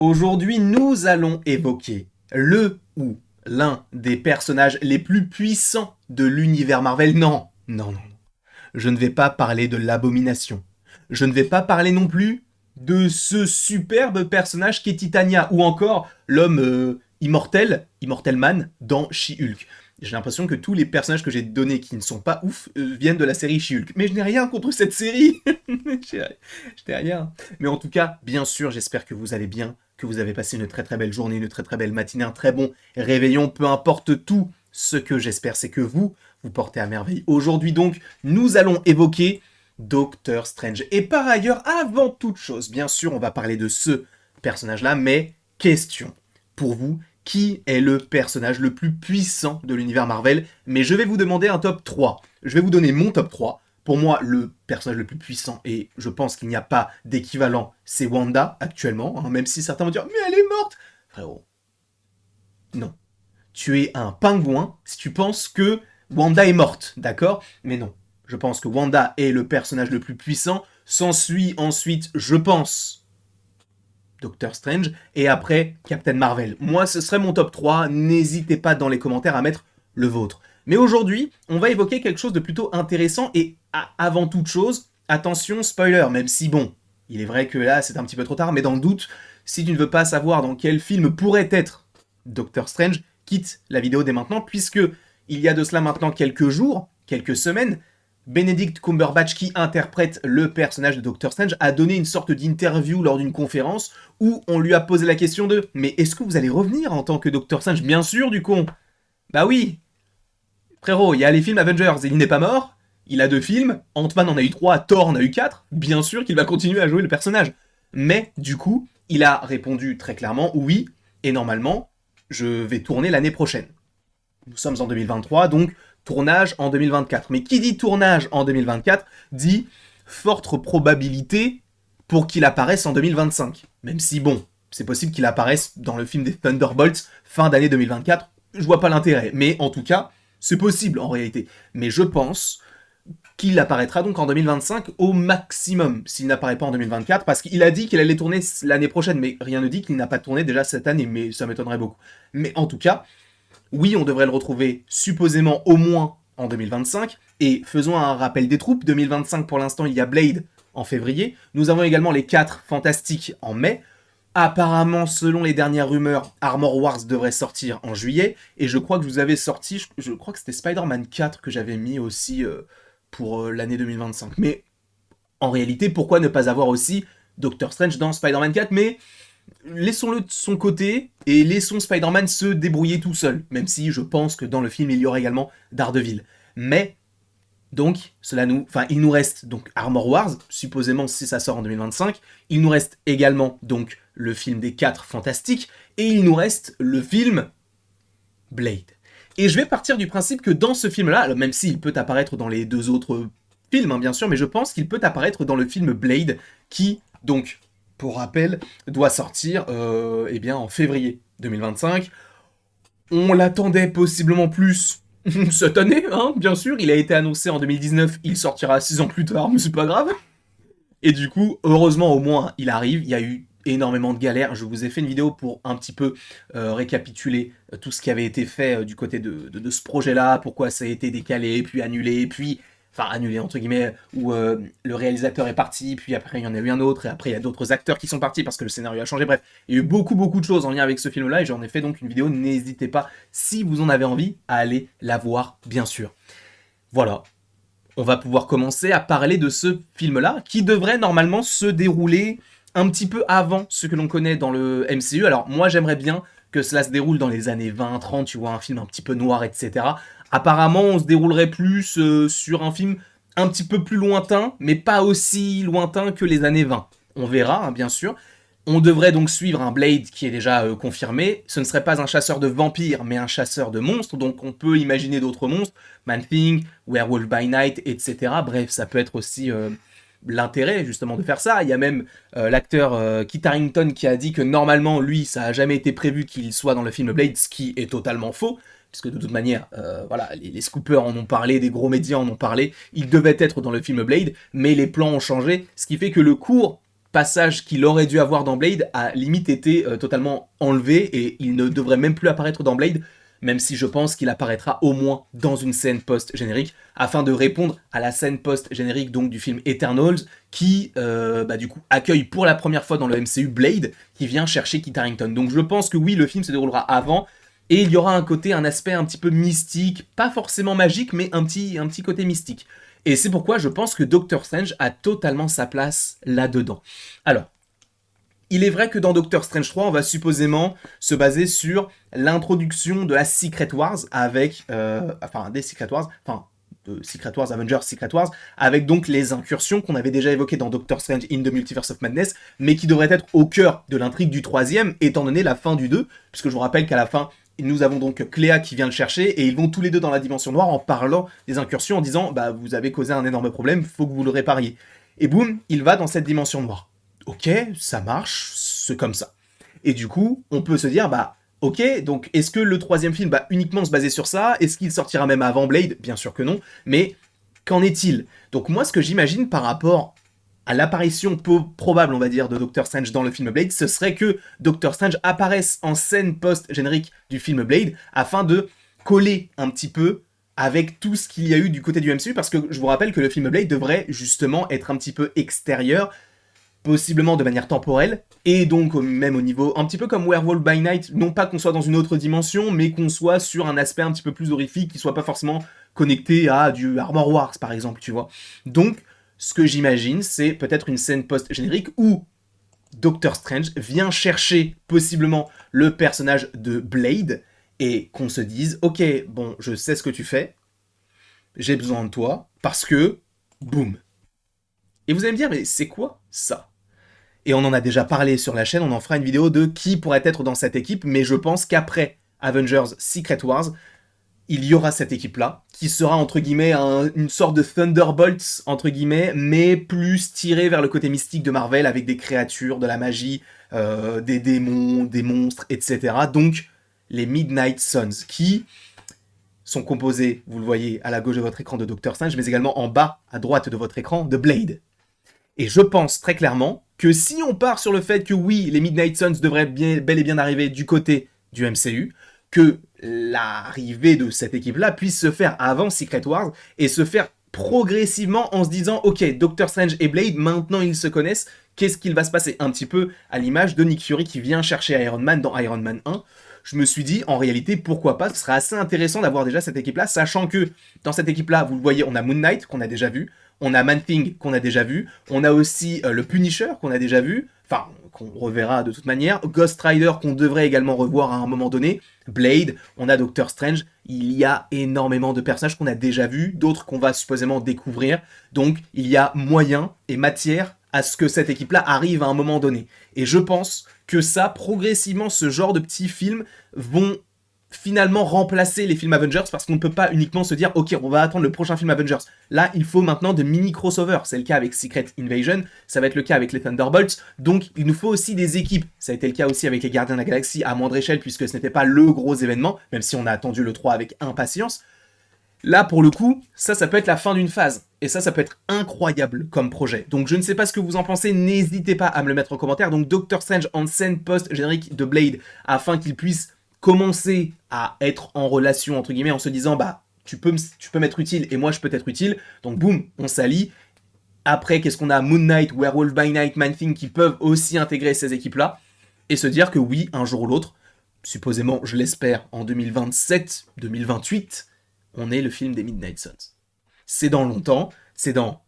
Aujourd'hui, nous allons évoquer le ou l'un des personnages les plus puissants de l'univers Marvel. Non, non, non, non. Je ne vais pas parler de l'Abomination. Je ne vais pas parler non plus de ce superbe personnage qu'est Titania, ou encore l'homme immortel, Immortel Man, dans She-Hulk. J'ai l'impression que tous les personnages que j'ai donnés qui ne sont pas ouf viennent de la série She-Hulk. Mais je n'ai rien contre cette série. Je n'ai rien. Mais en tout cas, bien sûr, j'espère que vous allez bien, que vous avez passé une très très belle journée, une très très belle matinée, un très bon réveillon, peu importe tout. Ce que j'espère, c'est que vous portez à merveille. Aujourd'hui donc, nous allons évoquer Doctor Strange. Et par ailleurs, avant toute chose, bien sûr, on va parler de ce personnage-là, mais question. Pour vous, qui est le personnage le plus puissant de l'univers Marvel? Mais je vais vous demander un top 3. Je vais vous donner mon top 3. Pour moi, le personnage le plus puissant, et je pense qu'il n'y a pas d'équivalent, c'est Wanda, actuellement, hein, même si certains vont dire « Mais elle est morte !» Frérot, non. Tu es un pingouin si tu penses que Wanda est morte, d'accord? Mais non. Je pense que Wanda est le personnage le plus puissant. S'ensuit ensuite, je pense, Doctor Strange, et après Captain Marvel. Moi, ce serait mon top 3. N'hésitez pas dans les commentaires à mettre le vôtre. Mais aujourd'hui, on va évoquer quelque chose de plutôt intéressant, et avant toute chose, attention, spoiler, même si bon, il est vrai que là, c'est un petit peu trop tard, mais dans le doute, si tu ne veux pas savoir dans quel film pourrait être Doctor Strange, quitte la vidéo dès maintenant, puisque il y a de cela maintenant quelques jours, quelques semaines, Benedict Cumberbatch, qui interprète le personnage de Doctor Strange, a donné une sorte d'interview lors d'une conférence où on lui a posé la question de « Mais est-ce que vous allez revenir en tant que Doctor Strange ?» Bien sûr, du con. Bah oui. Frérot, il y a les films Avengers, et il n'est pas mort. Il a 2 films, Ant-Man en a eu 3, Thor en a eu 4. Bien sûr qu'il va continuer à jouer le personnage. Mais, du coup, il a répondu très clairement « Oui, et normalement, je vais tourner l'année prochaine. » Nous sommes en 2023, donc tournage en 2024. Mais qui dit tournage en 2024 dit forte probabilité pour qu'il apparaisse en 2025. Même si, bon, c'est possible qu'il apparaisse dans le film des Thunderbolts fin d'année 2024. Je vois pas l'intérêt. Mais en tout cas, c'est possible en réalité. Mais je pense qu'il apparaîtra donc en 2025 au maximum, s'il n'apparaît pas en 2024, parce qu'il a dit qu'il allait tourner l'année prochaine, mais rien ne dit qu'il n'a pas tourné déjà cette année, mais ça m'étonnerait beaucoup. Mais en tout cas, oui, on devrait le retrouver supposément au moins en 2025, et faisons un rappel des troupes, 2025 pour l'instant il y a Blade en février, nous avons également les 4 Fantastiques en mai, apparemment selon les dernières rumeurs, Armor Wars devrait sortir en juillet, et je crois que je vous avais sorti, je crois que c'était Spider-Man 4 que j'avais mis aussi pour l'année 2025, mais en réalité pourquoi ne pas avoir aussi Doctor Strange dans Spider-Man 4, mais laissons-le de son côté et laissons Spider-Man se débrouiller tout seul, même si je pense que dans le film il y aura également Daredevil. Mais donc il nous reste donc Armor Wars, supposément si ça sort en 2025, il nous reste également donc le film des 4 Fantastiques et il nous reste le film Blade. Et je vais partir du principe que dans ce film-là, même s'il peut apparaître dans les 2 autres films, hein, bien sûr, mais je pense qu'il peut apparaître dans le film Blade, qui, donc, pour rappel, doit sortir eh bien, en février 2025. On l'attendait possiblement plus cette année, hein, bien sûr. Il a été annoncé en 2019, il sortira 6 ans plus tard, mais c'est pas grave. Et du coup, heureusement, au moins, il arrive. Il y a eu énormément de galères. Je vous ai fait une vidéo pour un petit peu récapituler tout ce qui avait été fait du côté de ce projet-là, pourquoi ça a été décalé, puis annulé, puis... Enfin, annulé, entre guillemets, où le réalisateur est parti, puis après il y en a eu un autre, et après il y a d'autres acteurs qui sont partis parce que le scénario a changé. Bref, il y a eu beaucoup de choses en lien avec ce film-là, et j'en ai fait donc une vidéo. N'hésitez pas, si vous en avez envie, à aller la voir, bien sûr. Voilà, on va pouvoir commencer à parler de ce film-là, qui devrait normalement se dérouler un petit peu avant ce que l'on connaît dans le MCU. Alors moi j'aimerais bien que cela se déroule dans les années 20, 30, tu vois, un film un petit peu noir, etc. Apparemment on se déroulerait plus sur un film un petit peu plus lointain, mais pas aussi lointain que les années 20. On verra, hein, bien sûr. On devrait donc suivre un Blade qui est déjà confirmé. Ce ne serait pas un chasseur de vampires, mais un chasseur de monstres. Donc on peut imaginer d'autres monstres. Man-Thing, Werewolf by Night, etc. Bref, ça peut être aussi l'intérêt justement de faire ça. Il y a même l'acteur Kit Harington qui a dit que normalement, lui, ça n'a jamais été prévu qu'il soit dans le film Blade, ce qui est totalement faux. Puisque de toute manière, voilà, les scoopers en ont parlé, des gros médias en ont parlé. Il devait être dans le film Blade, mais les plans ont changé. Ce qui fait que le court passage qu'il aurait dû avoir dans Blade a limite été totalement enlevé et il ne devrait même plus apparaître dans Blade, même si je pense qu'il apparaîtra au moins dans une scène post-générique, afin de répondre à la scène post-générique donc du film Eternals, qui du coup accueille pour la première fois dans le MCU Blade, qui vient chercher Kit Harington. Donc je pense que oui, le film se déroulera avant, et il y aura un aspect un petit peu mystique, pas forcément magique, mais un petit côté mystique. Et c'est pourquoi je pense que Doctor Strange a totalement sa place là-dedans. Alors, il est vrai que dans Doctor Strange 3, on va supposément se baser sur l'introduction de la Secret Wars avec... des Secret Wars... de Secret Wars, Avengers Secret Wars, avec donc les incursions qu'on avait déjà évoquées dans Doctor Strange in the Multiverse of Madness, mais qui devraient être au cœur de l'intrigue du troisième, étant donné la fin du 2, puisque je vous rappelle qu'à la fin, nous avons donc Cléa qui vient le chercher, et ils vont tous les deux dans la dimension noire en parlant des incursions, en disant « Bah, vous avez causé un énorme problème, faut que vous le répariez. » Et boum, il va dans cette dimension noire. Ok, ça marche, c'est comme ça. Et du coup, on peut se dire, bah, ok, donc est-ce que le troisième film va uniquement se baser sur ça? Est-ce qu'il sortira même avant Blade? Bien sûr que non, mais qu'en est-il? Donc moi, ce que j'imagine par rapport à l'apparition probable, on va dire, de Doctor Strange dans le film Blade, ce serait que Doctor Strange apparaisse en scène post-générique du film Blade, afin de coller un petit peu avec tout ce qu'il y a eu du côté du MCU, parce que je vous rappelle que le film Blade devrait justement être un petit peu extérieur, possiblement de manière temporelle, et donc même au niveau, un petit peu comme Werewolf by Night, non pas qu'on soit dans une autre dimension, mais qu'on soit sur un aspect un petit peu plus horrifique, qui soit pas forcément connecté à du Armor Wars, par exemple, tu vois. Donc, ce que j'imagine, c'est peut-être une scène post-générique où Doctor Strange vient chercher possiblement le personnage de Blade, et qu'on se dise, ok, bon, je sais ce que tu fais, j'ai besoin de toi, parce que, boum. Et vous allez me dire, mais c'est quoi ça? Et on en a déjà parlé sur la chaîne, on en fera une vidéo de qui pourrait être dans cette équipe, mais je pense qu'après Avengers Secret Wars, il y aura cette équipe-là, qui sera entre guillemets une sorte de Thunderbolts, entre guillemets, mais plus tirée vers le côté mystique de Marvel, avec des créatures, de la magie, des démons, des monstres, etc. Donc, les Midnight Suns, qui sont composés, vous le voyez à la gauche de votre écran, de Doctor Strange, mais également en bas, à droite de votre écran, de Blade. Et je pense très clairement que si on part sur le fait que oui, les Midnight Suns devraient bel et bien arriver du côté du MCU, que l'arrivée de cette équipe-là puisse se faire avant Secret Wars et se faire progressivement en se disant « Ok, Doctor Strange et Blade, maintenant ils se connaissent, qu'est-ce qu'il va se passer ?» Un petit peu à l'image de Nick Fury qui vient chercher Iron Man dans Iron Man 1. Je me suis dit, en réalité, pourquoi pas, ce serait assez intéressant d'avoir déjà cette équipe-là, sachant que dans cette équipe-là, vous le voyez, on a Moon Knight, qu'on a déjà vu, on a Man-Thing, qu'on a déjà vu, on a aussi le Punisher, qu'on a déjà vu, enfin, qu'on reverra de toute manière, Ghost Rider, qu'on devrait également revoir à un moment donné, Blade, on a Doctor Strange, il y a énormément de personnages qu'on a déjà vus, d'autres qu'on va supposément découvrir, donc il y a moyen et matière à ce que cette équipe-là arrive à un moment donné. Et je pense que ça, progressivement, ce genre de petits films vont finalement remplacer les films Avengers, parce qu'on ne peut pas uniquement se dire « Ok, on va attendre le prochain film Avengers ». Là, il faut maintenant de mini-crossovers. C'est le cas avec Secret Invasion, ça va être le cas avec les Thunderbolts, donc il nous faut aussi des équipes. Ça a été le cas aussi avec les Gardiens de la Galaxie à moindre échelle, puisque ce n'était pas le gros événement, même si on a attendu le 3 avec impatience. Là, pour le coup, ça peut être la fin d'une phase. Et ça peut être incroyable comme projet. Donc je ne sais pas ce que vous en pensez, n'hésitez pas à me le mettre en commentaire. Donc Doctor Strange en scène post-générique de Blade, afin qu'il puisse commencer à être en relation, entre guillemets, en se disant, bah, tu peux m'être utile et moi je peux t'être utile. Donc boum, on s'allie. Après, qu'est-ce qu'on a? Moon Knight, Werewolf by Night, Man-Thing, qui peuvent aussi intégrer ces équipes-là. Et se dire que oui, un jour ou l'autre, supposément, je l'espère, en 2027, 2028, on est le film des Midnight Suns. C'est dans longtemps, c'est dans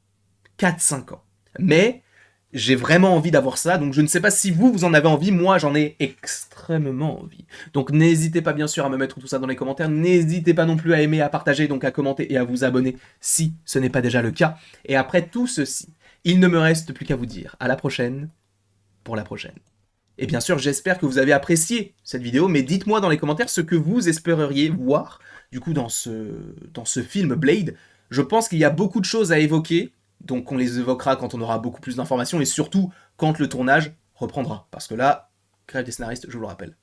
4-5 ans. Mais j'ai vraiment envie d'avoir ça, donc je ne sais pas si vous en avez envie, moi j'en ai extrêmement envie. Donc n'hésitez pas bien sûr à me mettre tout ça dans les commentaires, n'hésitez pas non plus à aimer, à partager, donc à commenter et à vous abonner si ce n'est pas déjà le cas. Et après tout ceci, il ne me reste plus qu'à vous dire à la prochaine pour la prochaine. Et bien sûr, j'espère que vous avez apprécié cette vidéo, mais dites-moi dans les commentaires ce que vous espéreriez voir, du coup, dans ce film Blade. Je pense qu'il y a beaucoup de choses à évoquer, donc on les évoquera quand on aura beaucoup plus d'informations, et surtout quand le tournage reprendra. Parce que là, grève des scénaristes, je vous le rappelle.